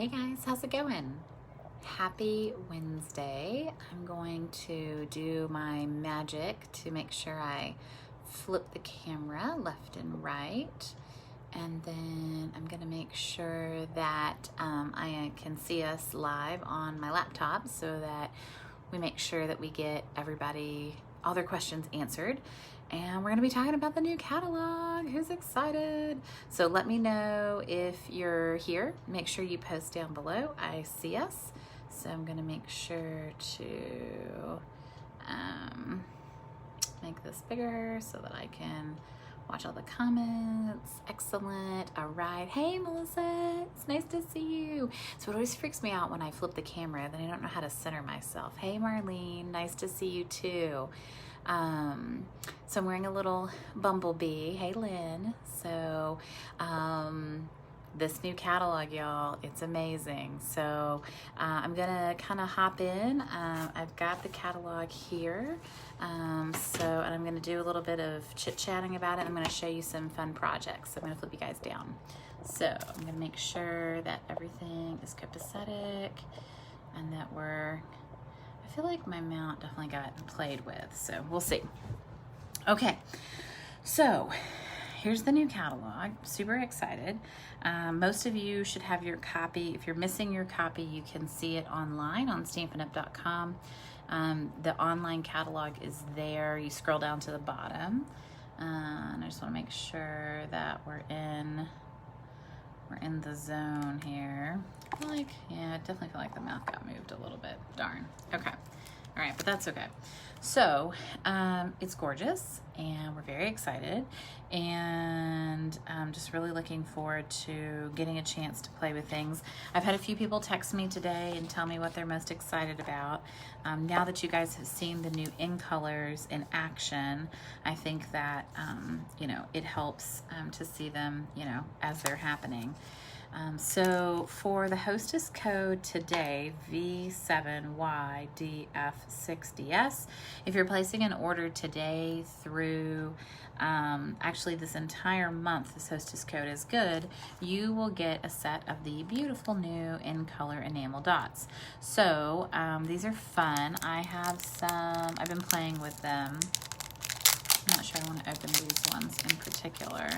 Hey guys, how's it going? Happy Wednesday. I'm going to do my magic to make sure I flip the camera left and right. And then I'm going to make sure that I can see us live on my laptop so that we make sure that we get everybody, all their questions answered. And we're going to be talking about the new catalog. Who's excited? So let me know if you're here. Make sure you post down below. I see us. So I'm going to make sure to make this bigger so that I can watch all the comments. Excellent. All right. Hey, Melissa. It's nice to see you. So it always freaks me out when I flip the camera, then I don't know how to center myself. Hey, Marlene. Nice to see you too. So I'm wearing a little bumblebee. Hey, Lynn. So, this new catalog, y'all, it's amazing. So I'm gonna kind of hop in. I've got the catalog here. And I'm gonna do a little bit of chit-chatting about it. I'm gonna show you some fun projects. I'm gonna flip you guys down. So I'm gonna make sure that everything is copacetic and that I feel like my mount definitely got played with, so we'll see. Okay, so here's the new catalog. Super excited. Most of you should have your copy. If you're missing your copy, you can see it online on stampinup.com. The online catalog is there. You scroll down to the bottom. And I just want to make sure that we're in the zone here. I feel like, yeah, I definitely feel like the mouth got moved a little bit. Darn. Okay. All right, but that's okay. So it's gorgeous and we're very excited, and I'm just really looking forward to getting a chance to play with things. I've had a few people text me today and tell me what they're most excited about. Now that you guys have seen the new In Colors in action, I think that it helps to see them as they're happening. So for the hostess code today, V7YDF6DS, if you're placing an order today through actually this entire month, this hostess code is good, you will get a set of the beautiful new In Color Enamel Dots. So these are fun. I've been playing with them. I'm not sure I want to open these ones in particular.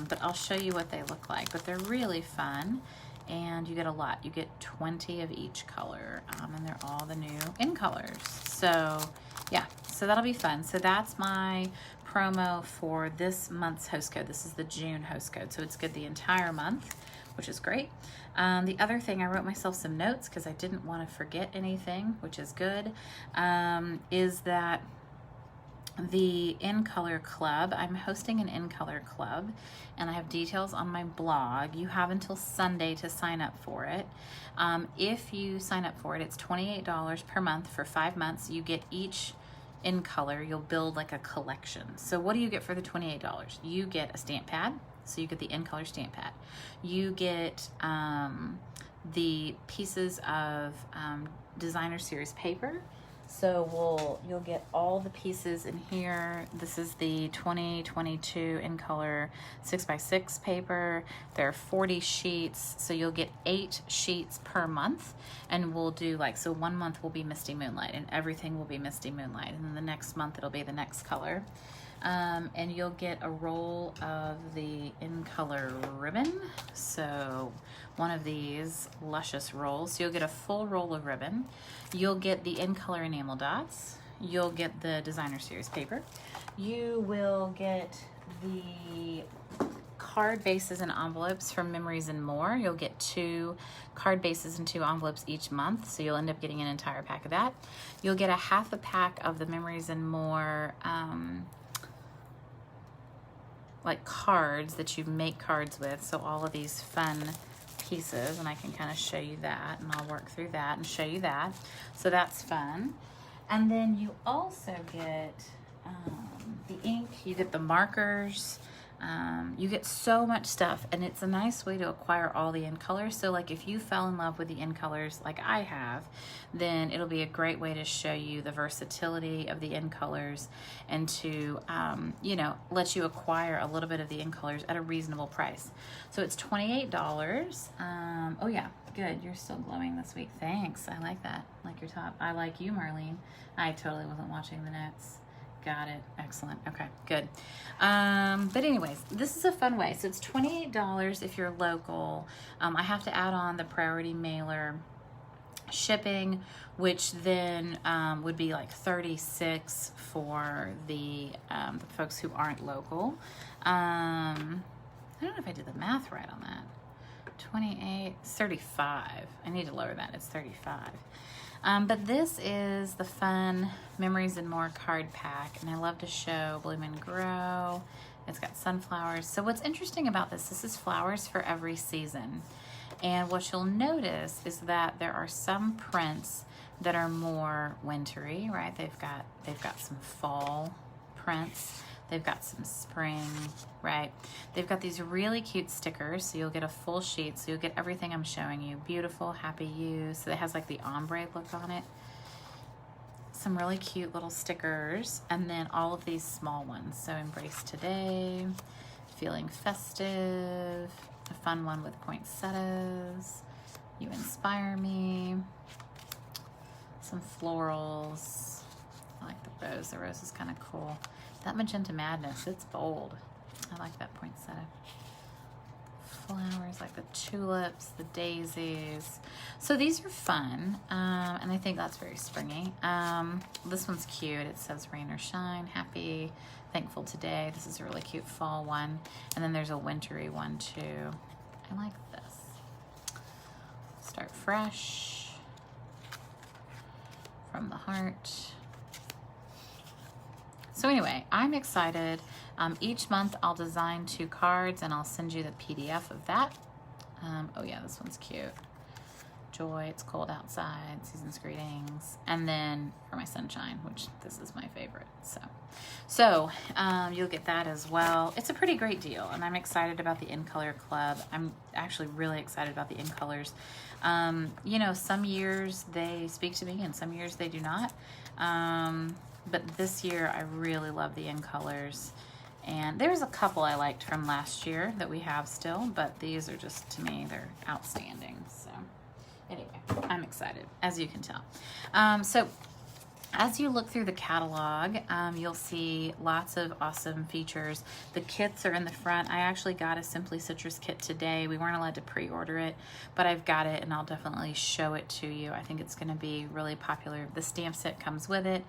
But I'll show you what they look like. But they're really fun, and you get a lot. You get 20 of each color, and they're all the new In Colors. So yeah, so that'll be fun. So that's my promo for this month's host code. This is the June host code, so it's good the entire month, which is great. The other thing, I wrote myself some notes because I didn't want to forget anything, which is good, is that the In Color Club, I'm hosting an In Color Club, and I have details on my blog. You have until Sunday to sign up for it. If you sign up for it, it's $28 per month for 5 months. You get each In Color. You'll build like a collection. So what do you get for the $28? You get a stamp pad. So you get the In Color stamp pad. You get the pieces of designer series paper. So you'll get all the pieces in here. This is the 2022 In Color 6x6 paper. There are 40 sheets, so you'll get 8 sheets per month, and we'll do so 1 month will be Misty Moonlight, and everything will be Misty Moonlight, and then the next month it'll be the next color. And you'll get a roll of the In Color ribbon. So one of these luscious rolls. So you'll get a full roll of ribbon. You'll get the In Color Enamel Dots. You'll get the designer series paper. You will get the card bases and envelopes from Memories and More. You'll get 2 card bases and 2 envelopes each month, so you'll end up getting an entire pack of that. You'll get a half a pack of the Memories and More like cards that you make cards with, so all of these fun pieces, and I can kind of show you that, and I'll work through that and show you that. So that's fun. And then you also get the ink, you get the markers, You get so much stuff, and it's a nice way to acquire all the In Colors. So like if you fell in love with the In Colors like I have, then it'll be a great way to show you the versatility of the In Colors and to, you know, let you acquire a little bit of the In Colors at a reasonable price. So it's $28. Oh yeah, good. You're still glowing this week. Thanks. I like that. I like your top. I like you, Marlene. I totally wasn't watching the notes. Got it. Excellent. Okay, good. But anyways, this is a fun way. So it's $28 if you're local. I have to add on the priority mailer shipping, which then would be like $36 for the folks who aren't local. I don't know if I did the math right on that. 28, it's 35. I need to lower that. It's 35. But this is the fun Memories and More card pack, and I love to show Bloom and Grow. It's got sunflowers. So what's interesting about this is flowers for every season. And what you'll notice is that there are some prints that are more wintry, right? They've got some fall prints. They've got some spring, right? They've got these really cute stickers, so you'll get a full sheet, so you'll get everything I'm showing you. Beautiful, happy you. So it has like the ombre look on it. Some really cute little stickers, and then all of these small ones. So Embrace Today, Feeling Festive, a fun one with poinsettias, You Inspire Me, some florals. I like the rose. The rose is kind of cool. That Magenta Madness, it's bold. I like that poinsettia. Flowers like the tulips, the daisies. So these are fun, and I think that's very springy. This one's cute. It says Rain or Shine, Happy, Thankful Today. This is a really cute fall one. And then there's a wintry one too. I like this. Start Fresh, From the Heart. So anyway, I'm excited. Each month I'll design 2 cards and I'll send you the PDF of that. Oh yeah, this one's cute. Joy, It's Cold Outside, Season's Greetings. And then for my sunshine, which this is my favorite. So you'll get that as well. It's a pretty great deal, and I'm excited about the In Color Club. I'm actually really excited about the In Colors. You know, some years they speak to me and some years they do not. But this year I really love the In Colors. And there's a couple I liked from last year that we have still, but these are just, to me, they're outstanding. So anyway, I'm excited, as you can tell. So as you look through the catalog, you'll see lots of awesome features. The kits are in the front. I actually got a Simply Citrus kit today. We weren't allowed to pre-order it, but I've got it and I'll definitely show it to you. I think it's going to be really popular. The stamp set comes with it.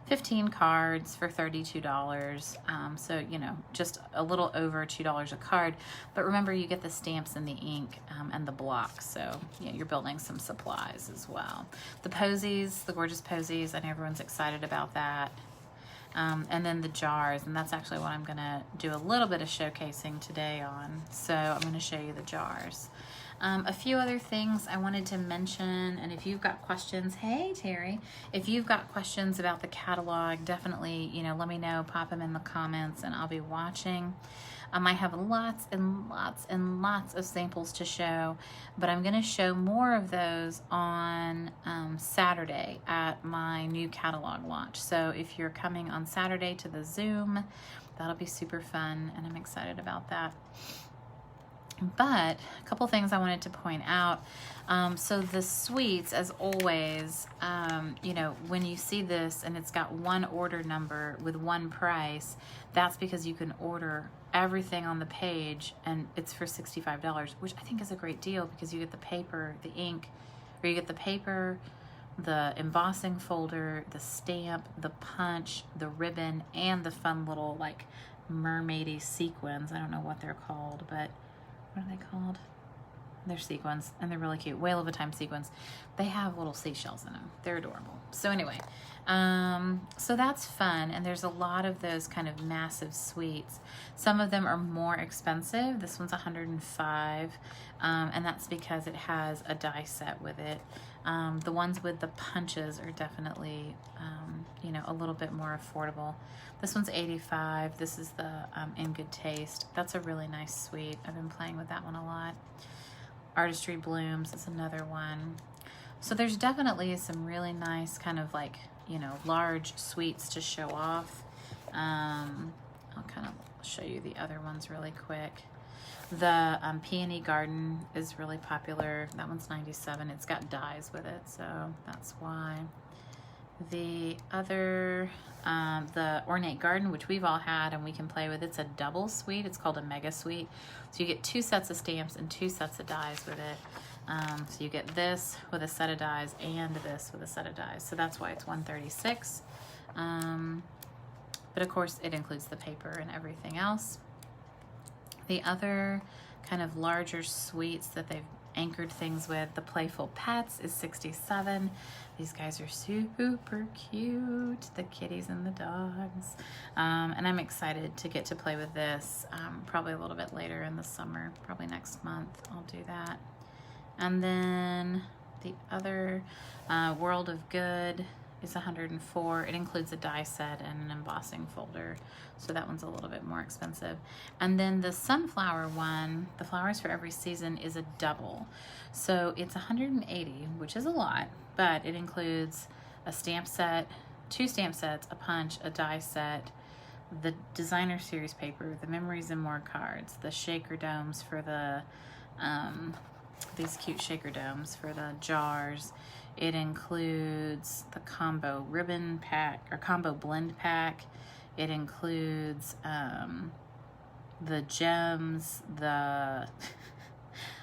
15 cards for $32. So, you know, just a little over $2 a card. But remember, you get the stamps and the ink and the block. So, yeah, you're building some supplies as well. The posies, the gorgeous posies, I know everyone's excited about that. And then the jars, and that's actually what I'm going to do a little bit of showcasing today on. So I'm going to show you the jars. A few other things I wanted to mention, and if you've got questions, hey Terry, if you've got questions about the catalog, definitely, you know, let me know, pop them in the comments, and I'll be watching. I have lots and lots and lots of samples to show, but I'm going to show more of those on Saturday at my new catalog launch. So if you're coming on Saturday to the Zoom, that'll be super fun, and I'm excited about that. But a couple things I wanted to point out. So the suites, as always, you know, when you see this and it's got one order number with one price, that's because you can order everything on the page and it's for $65, which I think is a great deal because you get the paper, the ink, or you get the paper, the embossing folder, the stamp, the punch, the ribbon, and the fun little like mermaidy sequins. I don't know what they're called, but what are they called? They're sequins, and they're really cute. Whale of a Time sequins. They have little seashells in them. They're adorable. So anyway, so that's fun, and there's a lot of those kind of massive suites. Some of them are more expensive. This one's $105, and that's because it has a die set with it. The ones with the punches are definitely, you know, a little bit more affordable. This one's $85. This is the In Good Taste. That's a really nice suite. I've been playing with that one a lot. Artistry Blooms is another one. So there's definitely some really nice kind of like, you know, large suites to show off. I'll kind of show you the other ones really quick. The Peony Garden is really popular. That one's $97. It's got dies with it, so that's why. The other, the Ornate Garden, which we've all had and we can play with, it's a double suite. It's called a mega suite. So you get 2 sets of stamps and 2 sets of dies with it. So you get this with a set of dies and this with a set of dies. So that's why it's $136. But of course it includes the paper and everything else. The other kind of larger suites that they've anchored things with, the Playful Pets is $67. These guys are super cute, the kitties and the dogs. And I'm excited to get to play with this probably a little bit later in the summer, probably next month I'll do that. And then the other World of Good is $104. It includes a die set and an embossing folder, so that one's a little bit more expensive. And then the Sunflower one, the Flowers for Every Season, is a double. So it's $180, which is a lot, but it includes a stamp set, 2 stamp sets, a punch, a die set, the designer series paper, the Memories and More cards, the shaker domes for the these cute shaker domes for the jars. It includes the combo ribbon pack or combo blend pack. It includes the gems, the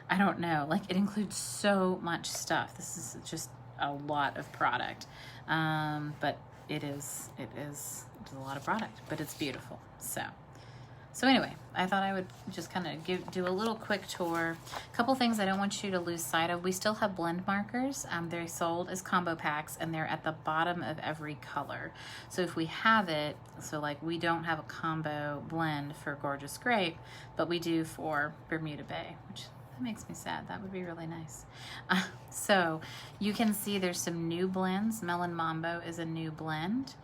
I don't know, like it includes so much stuff. This is just a lot of product, but it is a lot of product, but it's beautiful. So anyway, I thought I would just kind of do a little quick tour. A couple things I don't want you to lose sight of. We still have blend markers. They're sold as combo packs, and they're at the bottom of every color. So if we have it, so like we don't have a combo blend for Gorgeous Grape, but we do for Bermuda Bay, which that makes me sad. That would be really nice. So you can see there's some new blends. Melon Mambo is a new blend.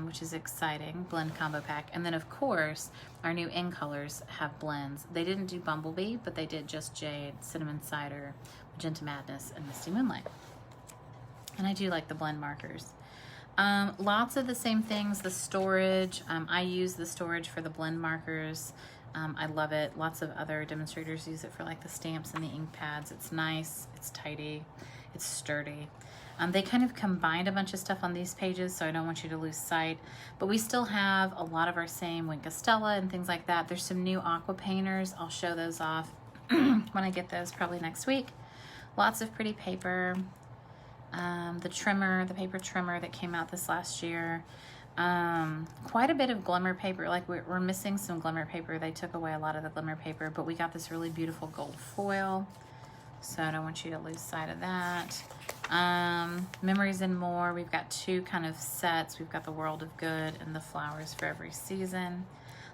Which is exciting, blend combo pack. And then of course, our new In Colors have blends. They didn't do Bumblebee, but they did Just Jade, Cinnamon Cider, Magenta Madness, and Misty Moonlight. And I do like the blend markers. Lots of the same things, the storage. I use the storage for the blend markers. I love it. Lots of other demonstrators use it for like the stamps and the ink pads. It's nice, it's tidy, it's sturdy. They kind of combined a bunch of stuff on these pages, so I don't want you to lose sight. But we still have a lot of our same Wink Estella and things like that. There's some new aqua painters. I'll show those off when I get those, probably next week. Lots of pretty paper. The trimmer, the paper trimmer that came out this last year. Quite a bit of glimmer paper. Like we're missing some glimmer paper. They took away a lot of the glimmer paper, but we got this really beautiful gold foil. So I don't want you to lose sight of that. Memories and More, we've got 2 kind of sets. We've got the World of Good and the Flowers for Every Season.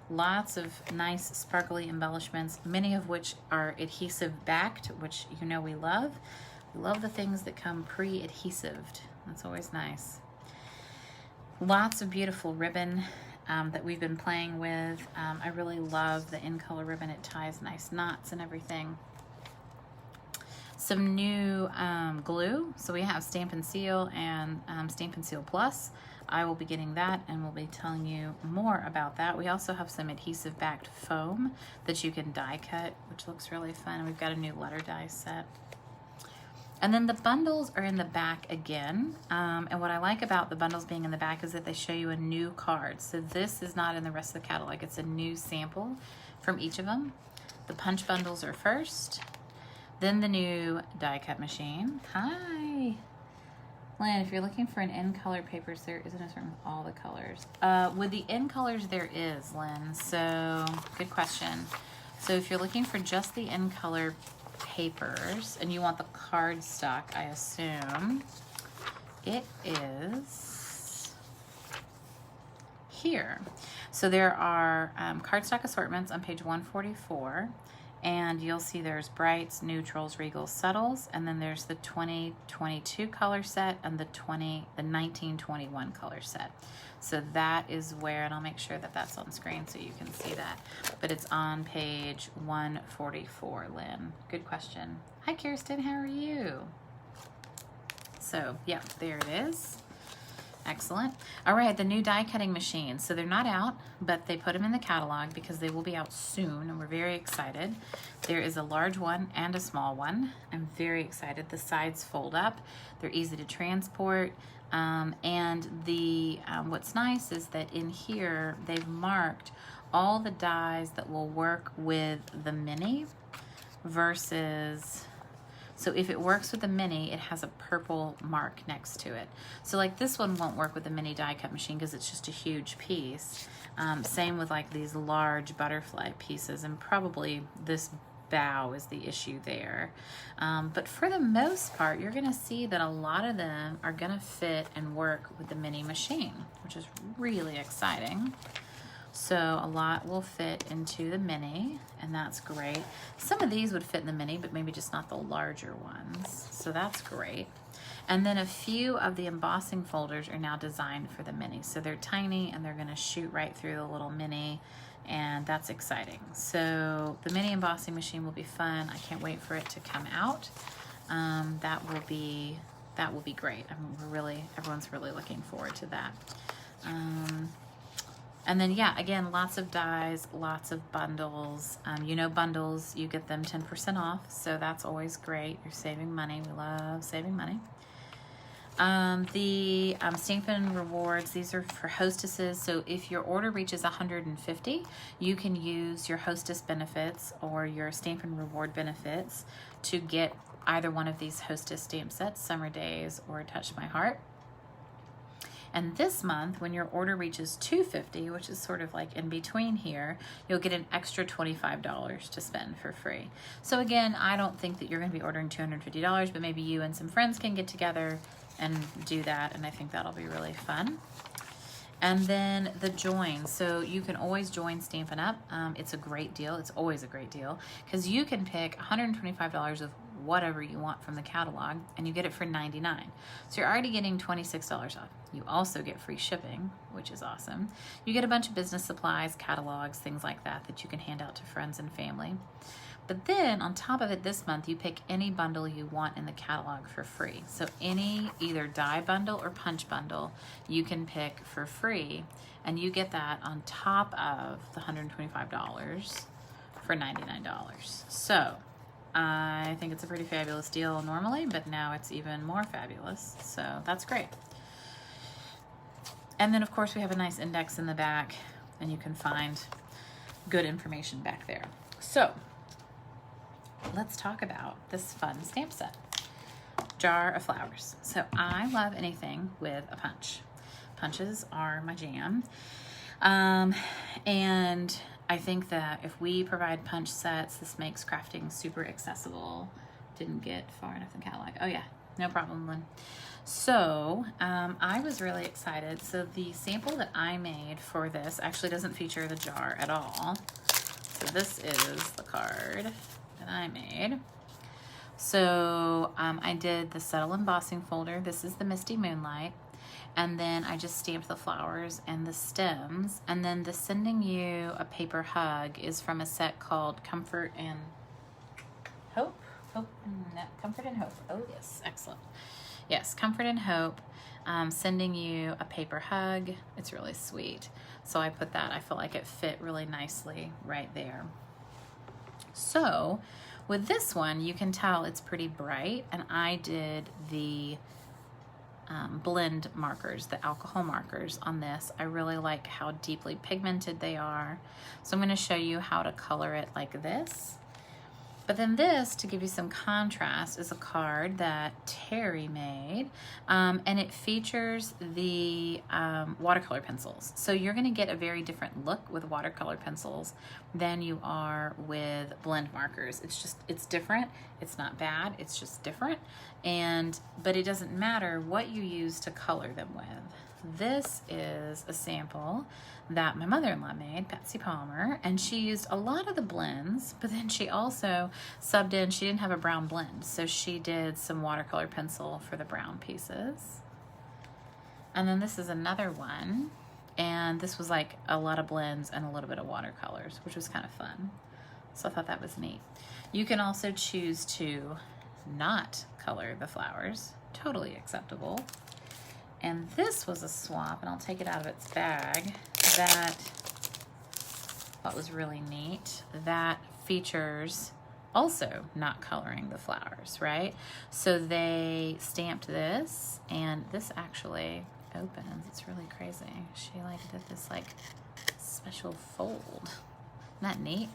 Lots of nice sparkly embellishments, many of which are adhesive backed, which you know we love. We love the things that come pre-adhesived. That's always nice. Lots of beautiful ribbon that we've been playing with. I really love the In Color ribbon. It ties nice knots and everything. Some new glue. So we have Stamp and Seal and Stamp and Seal Plus. I will be getting that and we'll be telling you more about that. We also have some adhesive backed foam that you can die cut, which looks really fun. We've got a new letter die set. And then the bundles are in the back again. And what I like about the bundles being in the back is that they show you a new card. So this is not in the rest of the catalog. It's a new sample from each of them. The punch bundles are first. Then the new die cut machine. Hi. Lynn, if you're looking for an In Color papers, there isn't a certain with all the colors. With the In Colors, there is, Lynn. So, good question. So if you're looking for just the In Color papers, and you want the cardstock, I assume. It is here. So there are cardstock assortments on page 144, and you'll see there's brights, neutrals, regals, subtles, and then there's the 2022 color set and the 1921 color set. So that is where, and I'll make sure that that's on screen so you can see that, but it's on page 144, Lynn. Good question. Hi, Kirsten, how are you? So yeah, there it is. Excellent. All right, the new die cutting machines. So they're not out, but they put them in the catalog because they will be out soon, and we're very excited. There is a large one and a small one. I'm very excited. The sides fold up. They're easy to transport. And the what's nice is that in here, they've marked all the dies that will work with the mini versus... So if it works with the mini, it has a purple mark next to it. So like this one won't work with the mini die cut machine because it's just a huge piece. Same with like these large butterfly pieces, and probably this bow is the issue there. But for the most part, you're gonna see that a lot of them are gonna fit and work with the mini machine, which is really exciting. So a lot will fit into the mini, and that's great. Some of these would fit in the mini, but maybe just not the larger ones. So that's great. And then a few of the embossing folders are now designed for the mini. So they're tiny and they're gonna shoot right through the little mini, and that's exciting. So the mini embossing machine will be fun. I can't wait for it to come out. That will be great. Everyone's really looking forward to that. And then, yeah, again, lots of dies, lots of bundles. You know, bundles, you get them 10% off, so that's always great. You're saving money. We love saving money. The Stampin' Rewards, these are for hostesses. So if your order reaches 150, you can use your hostess benefits or your Stampin' Reward benefits to get either one of these hostess stamp sets, Summer Days or Touch My Heart. And this month, when your order reaches 250, which is sort of like in between here, you'll get an extra $25 to spend for free. So again, I don't think that you're gonna be ordering $250, but maybe you and some friends can get together and do that, and I think that'll be really fun. And then the join. So you can always join Stampin' Up. It's a great deal. It's always a great deal because you can pick $125 of whatever you want from the catalog, and you get it for $99. So you're already getting $26 off. You also get free shipping, which is awesome. You get a bunch of business supplies, catalogs, things like that that you can hand out to friends and family. But then on top of it this month, you pick any bundle you want in the catalog for free. So any either die bundle or punch bundle you can pick for free, and you get that on top of the $125 for $99. So I think it's a pretty fabulous deal normally, but now it's even more fabulous. So that's great. And then of course we have a nice index in the back, and you can find good information back there. So let's talk about this fun stamp set, Jar of Flowers. So I love anything with a punch. Punches are my jam. And I think that if we provide punch sets, this makes crafting super accessible. Didn't get far enough in the catalog. Oh yeah, no problem, Lynn. So I was really excited. So the sample that I made for this actually doesn't feature the jar at all. So this is the card that I made. So I did the subtle embossing folder. This is the Misty Moonlight. And then I just stamped the flowers and the stems. And then the Sending You a Paper Hug is from a set called Comfort and Hope. Comfort and Hope. Oh yes, excellent. Yes, Comfort and Hope. Sending You a Paper Hug. It's really sweet. So I put that. I felt like it fit really nicely right there. So with this one, you can tell it's pretty bright, and I did the blend markers, the alcohol markers on this. I really like how deeply pigmented they are. So I'm going to show you how to color it like this. But then this, to give you some contrast, is a card that Terry made, and it features the watercolor pencils. So you're going to get a very different look with watercolor pencils than you are with blend markers. It's different. It's not bad. It's just different. But it doesn't matter what you use to color them with. This is a sample that my mother-in-law made, Patsy Palmer, and she used a lot of the blends, but then she also subbed in, she didn't have a brown blend, so she did some watercolor pencil for the brown pieces. And then this is another one, and this was like a lot of blends and a little bit of watercolors, which was kind of fun. So I thought that was neat. You can also choose to not color the flowers, totally acceptable. And this was a swap, and I'll take it out of its bag, that I thought was really neat. That features also not coloring the flowers, right? So they stamped this, and this actually opens. It's really crazy. She like did this like special fold. Isn't that neat?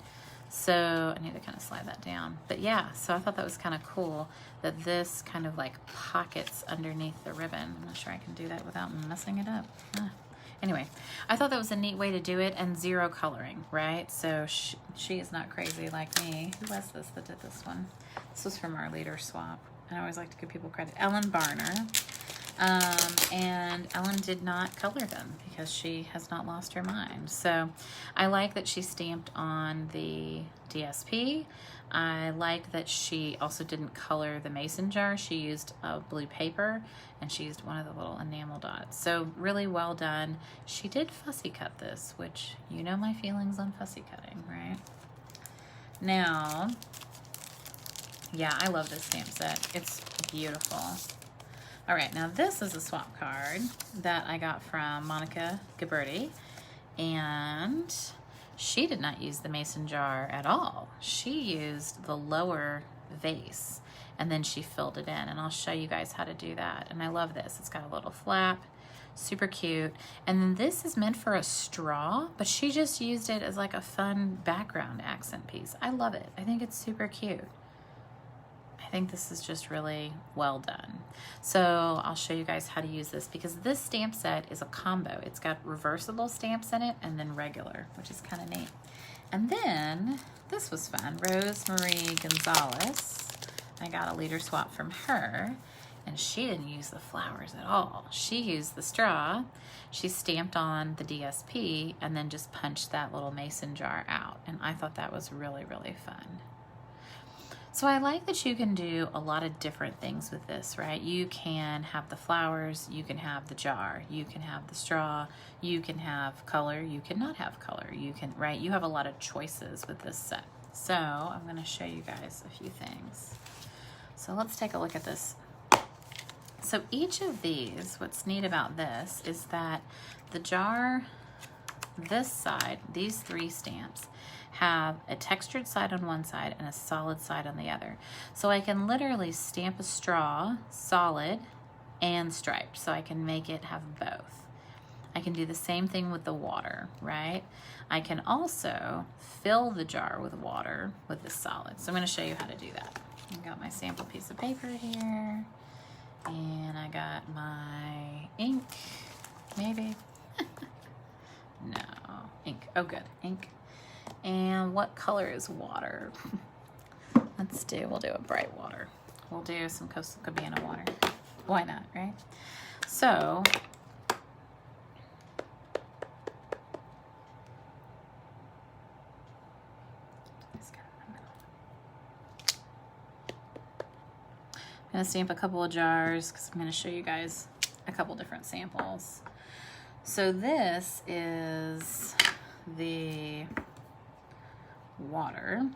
So I need to kind of slide that down. But yeah, so I thought that was kind of cool that this kind of like pockets underneath the ribbon. I'm not sure I can do that without messing it up. Anyway, I thought that was a neat way to do it, and zero coloring, right? So she is not crazy like me. Who was this that did this one? This was from our leader swap. I always like to give people credit. Ellen Barner. And Ellen did not color them because she has not lost her mind. So I like that she stamped on the DSP. I like that she also didn't color the mason jar. She used blue paper, and she used one of the little enamel dots. So really well done. She did fussy cut this, which you know my feelings on fussy cutting, right? Now, yeah, I love this stamp set. It's beautiful. All right, now this is a swap card that I got from Monica Ghiberti, and she did not use the mason jar at all. She used the lower vase, and then she filled it in, and I'll show you guys how to do that. And I love this. It's got a little flap, super cute. And then this is meant for a straw, but she just used it as like a fun background accent piece. I love it. I think it's super cute. I think this is just really well done. So I'll show you guys how to use this, because this stamp set is a combo. It's got reversible stamps in it and then regular, which is kind of neat. And then this was fun. Rosemary Gonzalez. I got a leader swap from her, and she didn't use the flowers at all. She used the straw. She stamped on the DSP and then just punched that little mason jar out. And I thought that was really, really fun. So I like that you can do a lot of different things with this, right? You can have the flowers, you can have the jar, you can have the straw, you can have color, you cannot have color, you can, right? You have a lot of choices with this set. So I'm going to show you guys a few things. So let's take a look at this. So each of these, what's neat about this is that the jar, this side, these three stamps, have a textured side on one side and a solid side on the other. So I can literally stamp a straw solid and striped, so I can make it have both. I can do the same thing with the water, right? I can also fill the jar with water with the solid. So I'm going to show you how to do that. I got my sample piece of paper here, and I got my ink, maybe. No, ink. Oh, good, ink. And what color is water? We'll do a bright water. We'll do some Coastal Cabana water. Why not, right? So, I'm gonna stamp a couple of jars because I'm gonna show you guys a couple different samples. So this is the water.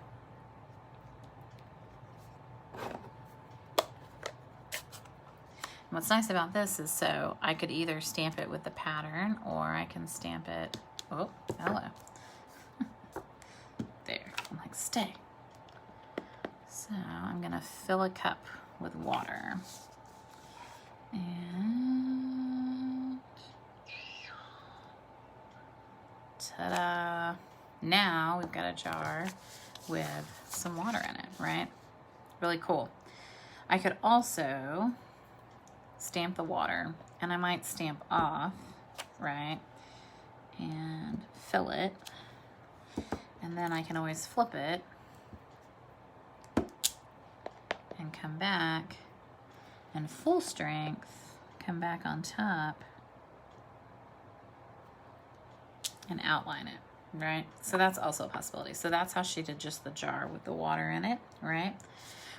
What's nice about this is, so I could either stamp it with the pattern, or I can stamp it, oh, hello. There, I'm like, stay. So I'm gonna fill a cup with water. And ta-da! Now we've got a jar with some water in it, right? Really cool. I could also stamp the water, and I might stamp off, right? And fill it. And then I can always flip it and come back and full strength, come back on top and outline it, right? So that's also a possibility. So that's how she did just the jar with the water in it, right?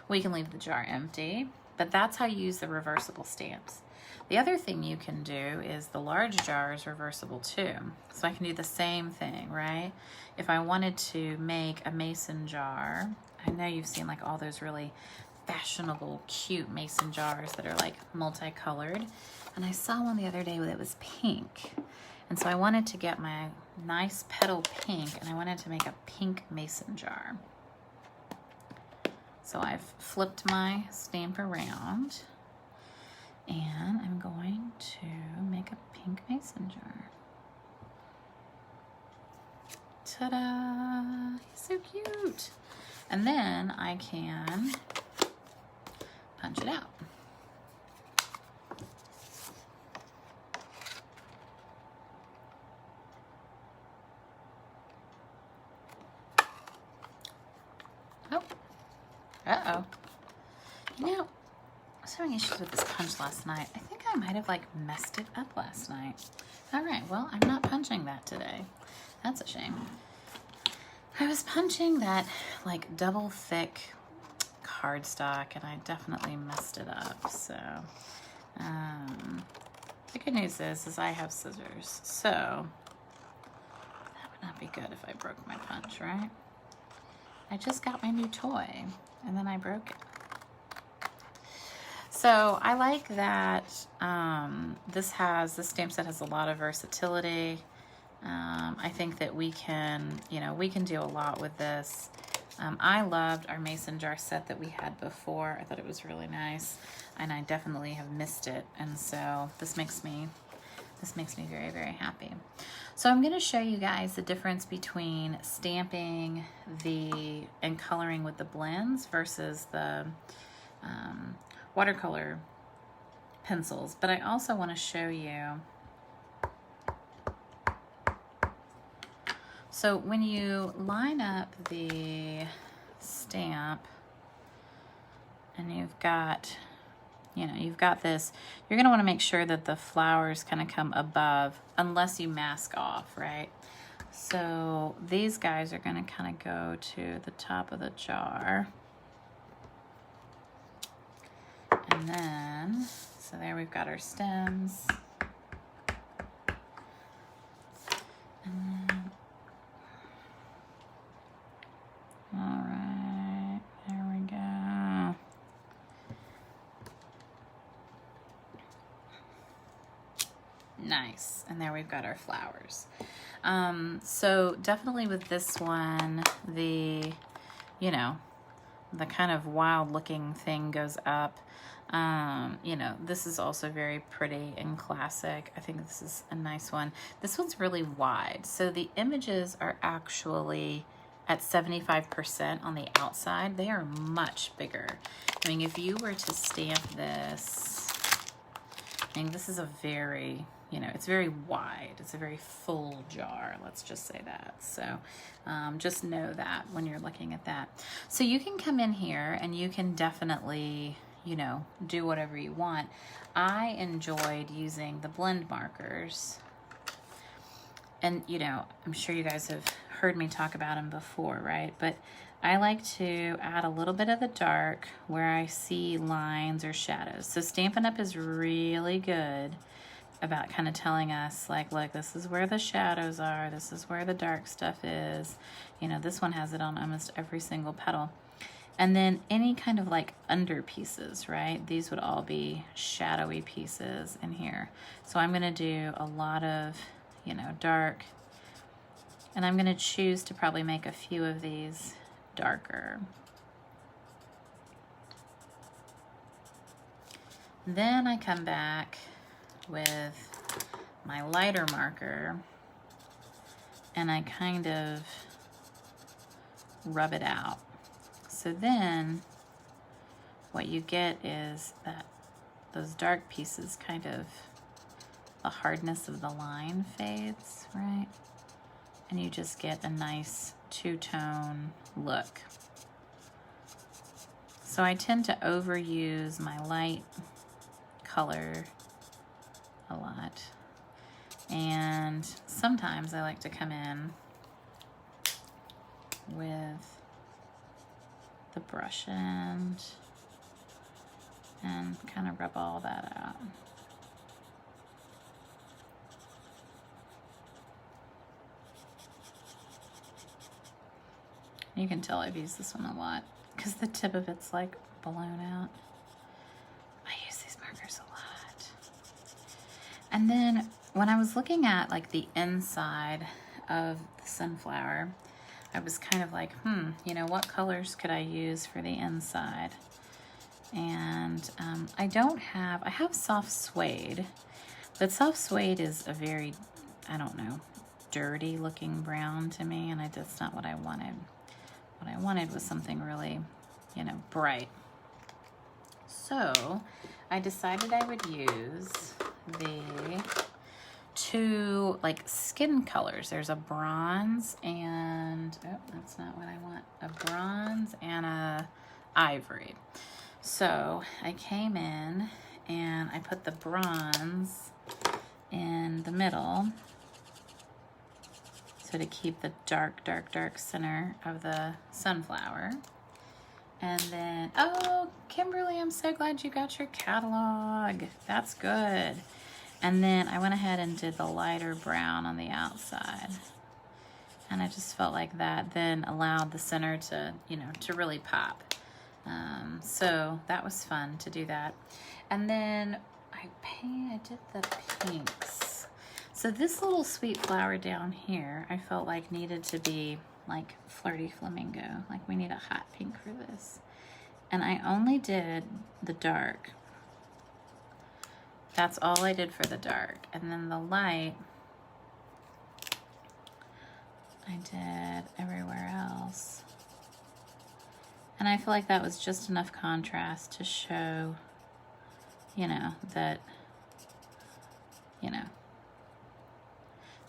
We can leave the jar empty, but that's how you use the reversible stamps. The other thing you can do is the large jar is reversible too. So I can do the same thing, right? If I wanted to make a mason jar, I know you've seen like all those really fashionable, cute mason jars that are like multicolored. And I saw one the other day that was pink. And so I wanted to get my nice petal pink, and I wanted to make a pink mason jar. So I've flipped my stamp around, and I'm going to make a pink mason jar. Ta-da! So cute! And then I can punch it out. Oh, uh-oh. You know, I was having issues with this punch last night. I think I might have like messed it up last night. All right, well, I'm not punching that today. That's a shame. I was punching that like double thick cardstock, and I definitely messed it up. So the good news is I have scissors, so that would not be good if I broke my punch, right? I just got my new toy and then I broke it. So I like that this stamp set has a lot of versatility. I think that we can do a lot with this. I loved our mason jar set that we had before. I thought it was really nice, and I definitely have missed it. And so this makes me very, very happy. So I'm going to show you guys the difference between stamping and coloring with the blends versus the watercolor pencils. But I also want to show you. So when you line up the stamp and you've got this, you're going to want to make sure that the flowers kind of come above, unless you mask off, right? So these guys are going to kind of go to the top of the jar. And then, so there we've got our stems. And then, all right, there we go. Nice. And there we've got our flowers. So definitely with this one, the kind of wild looking thing goes up. This is also very pretty and classic. I think this is a nice one. This one's really wide. So the images are actually at 75% on the outside. They are much bigger. I mean, if you were to stamp this, I mean, this is a very, it's very wide. It's a very full jar, let's just say that. So just know that when you're looking at that. So you can come in here and you can definitely, do whatever you want. I enjoyed using the blend markers. And, I'm sure you guys have heard me talk about them before, right? But I like to add a little bit of the dark where I see lines or shadows. So Stampin' Up! Is really good about kind of telling us, like, look, this is where the shadows are. This is where the dark stuff is. This one has it on almost every single petal. And then any kind of like under pieces, right? These would all be shadowy pieces in here. So I'm going to do a lot of, dark. And I'm going to choose to probably make a few of these darker. Then I come back with my lighter marker and I kind of rub it out, So then what you get is that those dark pieces kind of, the hardness of the line fades, right? And you just get a nice two-tone look. So I tend to overuse my light color a lot. And sometimes I like to come in with the brush end and kind of rub all that out. You can tell I've used this one a lot because the tip of it's like blown out. I use these markers a lot. And then when I was looking at like the inside of the sunflower, I was kind of like, you know, what colors could I use for the inside? And I have soft suede, but soft suede is a very, I don't know, dirty looking brown to me, and that's not what I wanted. What I wanted was something really, you know, bright. So I decided I would use the two like skin colors. There's a bronze and, oh, that's not what I want. A bronze and a ivory. So I came in and I put the bronze in the middle. So to keep the dark, dark, dark center of the sunflower. And then, oh, Kimberly, I'm so glad you got your catalog. That's good. And then I went ahead and did the lighter brown on the outside. And I just felt like that then allowed the center to, you know, to really pop. So that was fun to do that. And then I did the pinks. So this little sweet flower down here, I felt like needed to be like flirty flamingo. Like we need a hot pink for this. And I only did the dark. That's all I did for the dark. And then the light, I did everywhere else. And I feel like that was just enough contrast to show, you know, that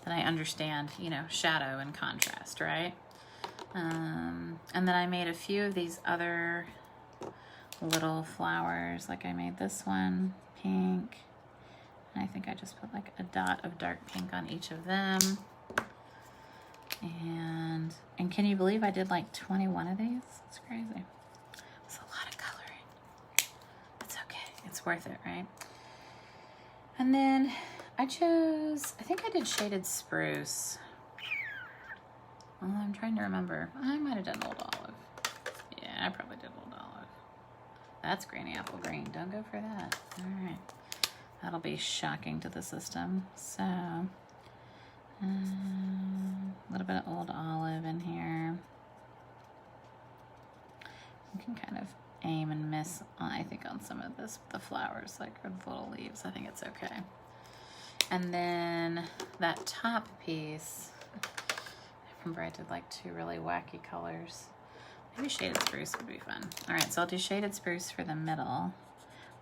I understand, you know, shadow and contrast, right? And then I made a few of these other little flowers. Like I made this one pink. And I think I just put like a dot of dark pink on each of them. And can you believe I did like 21 of these? It's crazy. It's a lot of coloring. It's okay. It's worth it, right? And then I think I did shaded spruce. Well, I'm trying to remember. I might have done old olive. Yeah, I probably did old olive. That's granny apple green. Don't go for that. All right. That'll be shocking to the system. So, a little bit of old olive in here. You can kind of aim and miss, I think, on some of the flowers, like or the little leaves. I think it's okay. And then that top piece, I remember I did like two really wacky colors. Maybe shaded spruce would be fun. All right, so I'll do shaded spruce for the middle.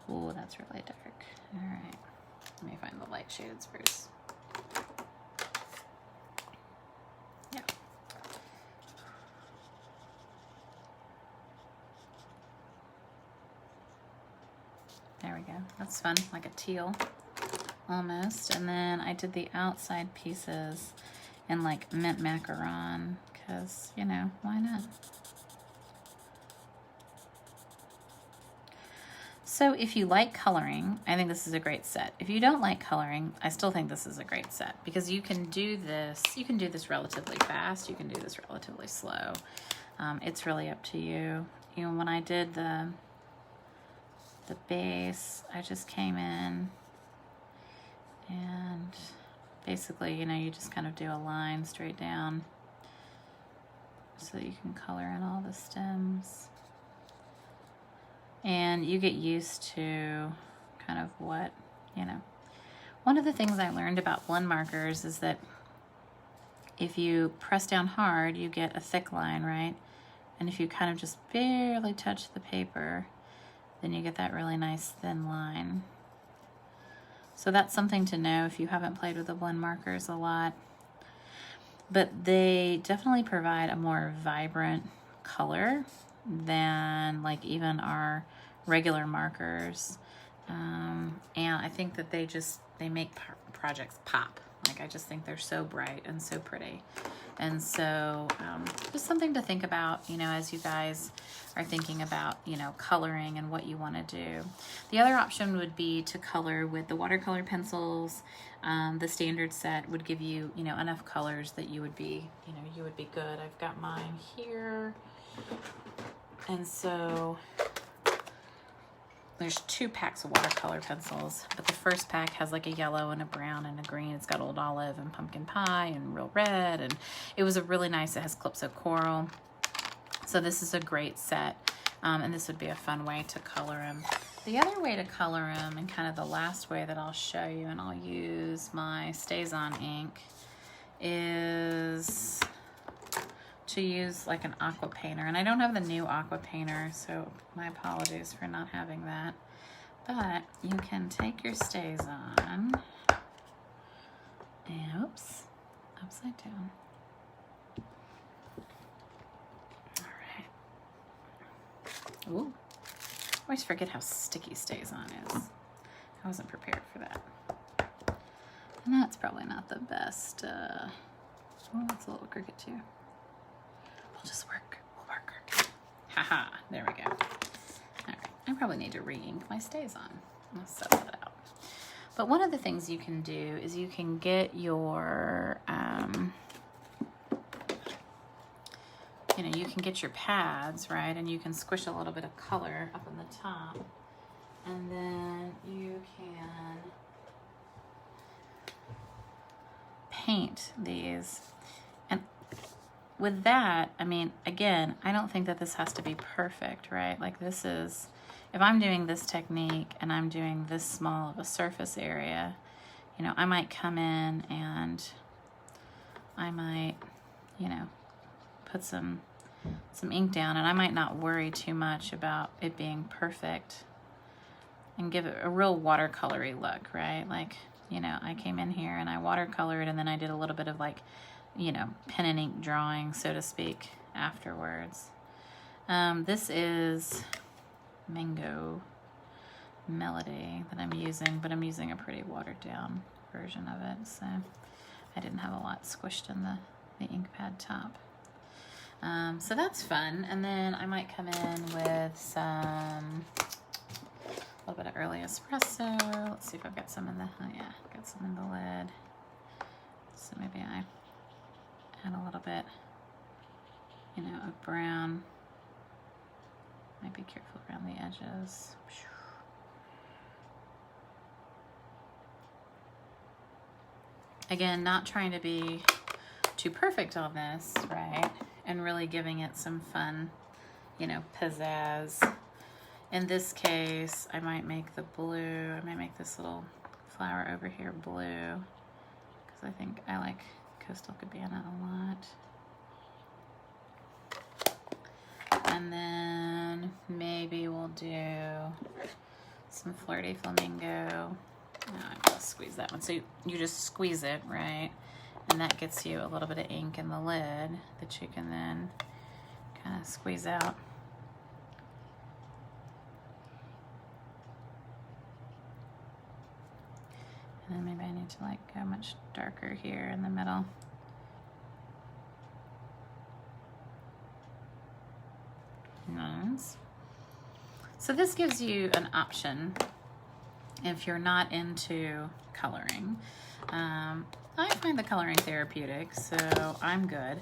Ooh, that's really dark. All right, let me find the light shaded spruce. Yeah. There we go. That's fun, like a teal almost. And then I did the outside pieces in like mint macaron because, you know, why not? So if you like coloring, I think this is a great set. If you don't like coloring, I still think this is a great set because you can do this relatively fast. You can do this relatively slow. It's really up to you. You know, when I did the base, I just came in and basically, you know, you just kind of do a line straight down so that you can color in all the stems. And you get used to kind of what, you know. One of the things I learned about blend markers is that if you press down hard, you get a thick line, right? And if you kind of just barely touch the paper, then you get that really nice thin line. So that's something to know if you haven't played with the blend markers a lot. But they definitely provide a more vibrant color than like even our regular markers. And I think that they make projects pop. Like I just think they're so bright and so pretty. And so just something to think about, you know, as you guys are thinking about, you know, coloring and what you want to do. The other option would be to color with the watercolor pencils. The standard set would give you, you know, enough colors that you would be, you know, you would be good. I've got mine here. And so there's 2 packs of watercolor pencils, but the first pack has like a yellow and a brown and a green. It's got old olive and pumpkin pie and real red, and it was a really nice, it has Calypso coral. So this is a great set, and this would be a fun way to color them. The other way to color them, and kind of the last way that I'll show you, and I'll use my StazOn ink, is to use like an aqua painter. And I don't have the new aqua painter, so my apologies for not having that. But you can take your StazOn, and oops, upside down. All right. Ooh, I always forget how sticky StazOn is. I wasn't prepared for that. And that's probably not the best. Oh, it's a little crooked too. We'll just work. We'll work. Haha, there we go. All right, I probably need to re-ink my StazOn. I'll set that out. But one of the things you can do is you can get your, you know, you can get your pads, right? And you can squish a little bit of color up in the top. And then you can paint these. And with that, I mean, again, I don't think that this has to be perfect, right? Like this is, if I'm doing this technique and I'm doing this small of a surface area, you know, I might come in and I might, you know, put some ink down, and I might not worry too much about it being perfect and give it a real watercolory look, right? Like, you know, I came in here and I watercolored, and then I did a little bit of like, you know, pen and ink drawing, so to speak, afterwards. This is Mango Melody that I'm using, but I'm using a pretty watered down version of it, so I didn't have a lot squished in the ink pad top. So that's fun. And then I might come in with some, a little bit of early espresso. Let's see if I've got some in the, oh yeah, got some in the lid. So maybe I add a little bit, you know, of brown. Might be careful around the edges. Again, not trying to be too perfect on this, right? And really giving it some fun, you know, pizzazz. In this case, I might make the blue, I might make this little flower over here blue, because I think I like Coastal Cabana a lot. And then maybe we'll do some Flirty Flamingo. No, I'm gonna squeeze that one. So you just squeeze it, right? And that gets you a little bit of ink in the lid that you can then kind of squeeze out. And then maybe I need to like go much darker here in the middle. Nice. So this gives you an option if you're not into coloring. I find the coloring therapeutic, so I'm good.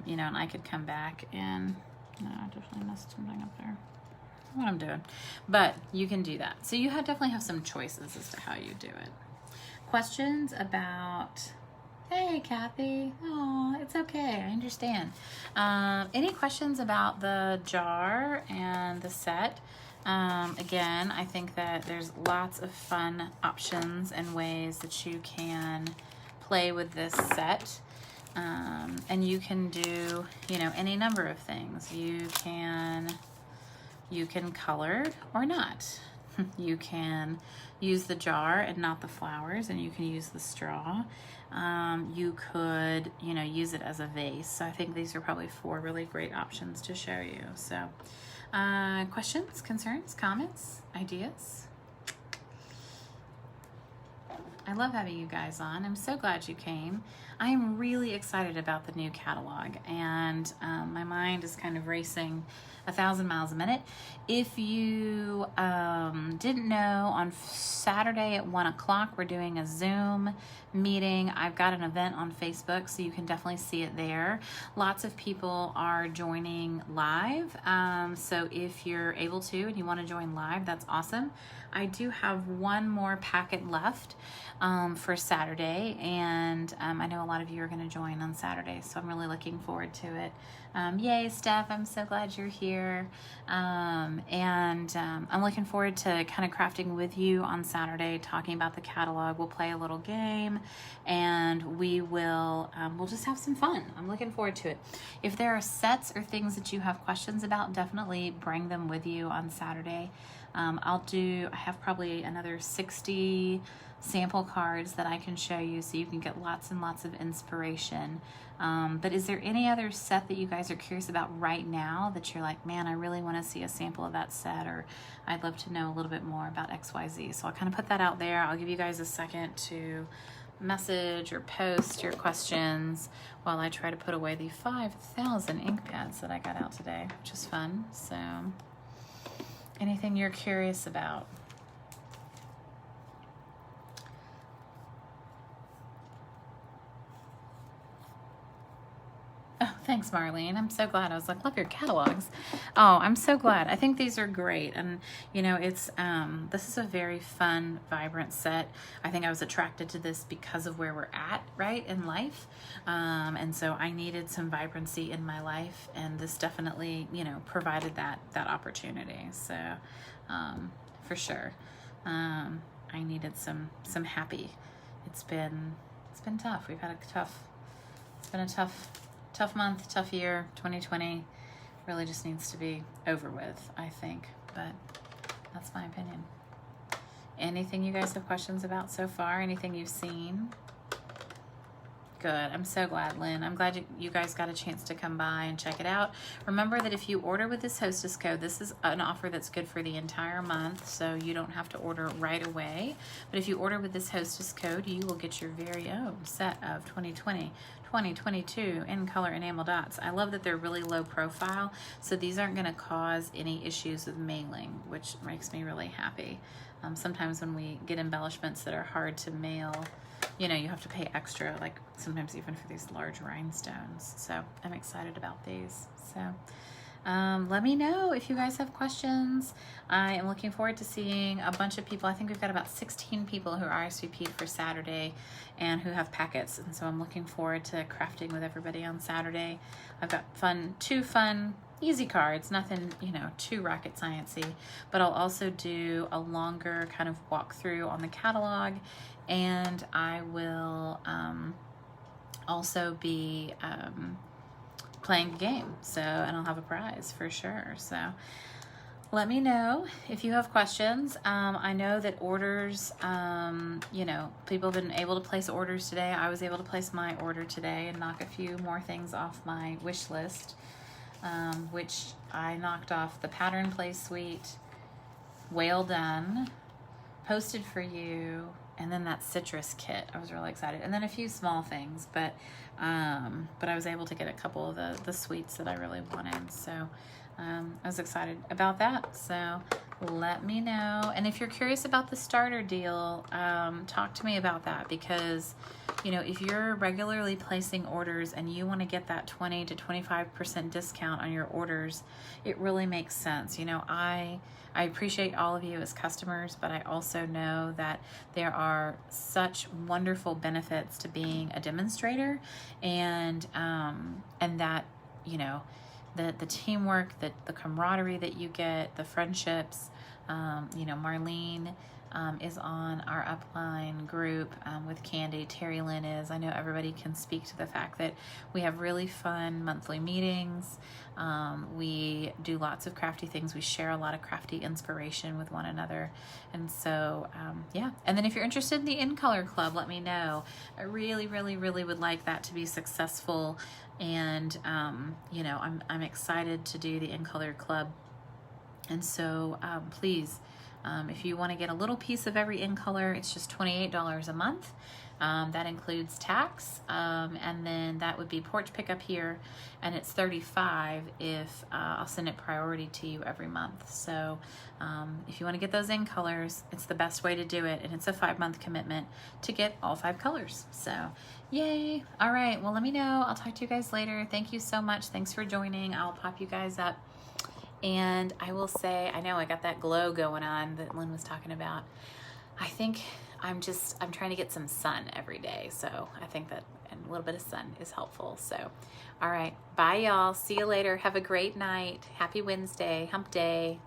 You know, and I could come back and, no, I definitely messed something up there. I don't know what I'm doing, but you can do that. So you definitely have some choices as to how you do it. Questions about, hey, Kathy, oh, it's okay, I understand. Any questions about the jar and the set? Again, I think that there's lots of fun options and ways that you can play with this set. And you can do, you know, any number of things. You can color or not. You can use the jar and not the flowers, and you can use the straw. You could, you know, use it as a vase. So I think these are probably 4 really great options to show you. So questions, concerns, comments, ideas? I love having you guys on. I'm so glad you came. I am really excited about the new catalog, and my mind is kind of racing 1,000 miles a minute. If you didn't know, on Saturday at 1 o'clock, we're doing a Zoom meeting. I've got an event on Facebook, so you can definitely see it there. Lots of people are joining live, so if you're able to and you want to join live, that's awesome. I do have 1 more packet left for Saturday, and I know a lot of you are going to join on Saturday, so I'm really looking forward to it. Yay, Steph, I'm so glad you're here. I'm looking forward to kind of crafting with you on Saturday, talking about the catalog. We'll play a little game, and we'll just have some fun. I'm looking forward to it. If there are sets or things that you have questions about, definitely bring them with you on Saturday. I have probably another 60 sample cards that I can show you, so you can get lots and lots of inspiration. But is there any other set that you guys are curious about right now that you're like, man, I really want to see a sample of that set, or I'd love to know a little bit more about XYZ? So I'll kind of put that out there. I'll give you guys a second to message or post your questions while I try to put away the 5,000 ink pads that I got out today, which is fun. So anything you're curious about? Oh, thanks, Marlene. I'm so glad. I was like, love your catalogs. Oh, I'm so glad. I think these are great. And, you know, it's this is a very fun, vibrant set. I think I was attracted to this because of where we're at, right, in life. And so I needed some vibrancy in my life, and this definitely, you know, provided that opportunity. So, for sure, I needed some happy. It's been tough. We've had it's been a tough month, tough year. 2020 really just needs to be over with, I think, but that's my opinion. Anything you guys have questions about so far? Anything you've seen? Good. I'm so glad, Lynn. I'm glad you guys got a chance to come by and check it out. Remember that if you order with this hostess code, this is an offer that's good for the entire month, so you don't have to order right away. But if you order with this hostess code, you will get your very own set of 2022 In Color Enamel Dots. I love that they're really low profile, so these aren't going to cause any issues with mailing, which makes me really happy. Sometimes when we get embellishments that are hard to mail, you know, you have to pay extra, like sometimes even for these large rhinestones. So I'm excited about these. So let me know if you guys have questions. I am looking forward to seeing a bunch of people. I think we've got about 16 people who are RSVP'd for Saturday and who have packets. And so I'm looking forward to crafting with everybody on Saturday. I've got two fun, easy cards, nothing, you know, too rocket sciencey, but I'll also do a longer kind of walkthrough on the catalog, and I will also be playing a game, and I'll have a prize for sure. So let me know if you have questions. I know that orders, you know, people have been able to place orders today. I was able to place my order today and knock a few more things off my wish list, which I knocked off the Pattern Play Suite, Whale Done, Posted for You, and then that citrus kit. I was really excited. And then a few small things, but I was able to get a couple of the sweets that I really wanted. So I was excited about that. So let me know. And if you're curious about the starter deal, talk to me about that, because, you know, if you're regularly placing orders and you want to get that 20 to 25% discount on your orders, it really makes sense. You know, I appreciate all of you as customers, but I also know that there are such wonderful benefits to being a demonstrator, and that, you know, the teamwork, the camaraderie that you get, the friendships, You know, Marlene is on our upline group with Candy. Terry Lynn is. I know everybody can speak to the fact that we have really fun monthly meetings. We do lots of crafty things. We share a lot of crafty inspiration with one another. And so, yeah. And then if you're interested in the In Color Club, let me know. I really, really, really would like that to be successful. And, you know, I'm excited to do the In Color Club. And so please, if you want to get a little piece of every In Color, it's just $28 a month. That includes tax, and then that would be porch pickup here, and it's $35 if I'll send it priority to you every month. So if you want to get those In Colors, it's the best way to do it, and it's a 5-month commitment to get all 5 colors. So yay. All right, well, let me know. I'll talk to you guys later. Thank you so much. Thanks for joining. I'll pop you guys up. And I will say, I know I got that glow going on that Lynn was talking about. I think I'm trying to get some sun every day. So I think that a little bit of sun is helpful. So, all right. Bye, y'all. See you later. Have a great night. Happy Wednesday. Hump day.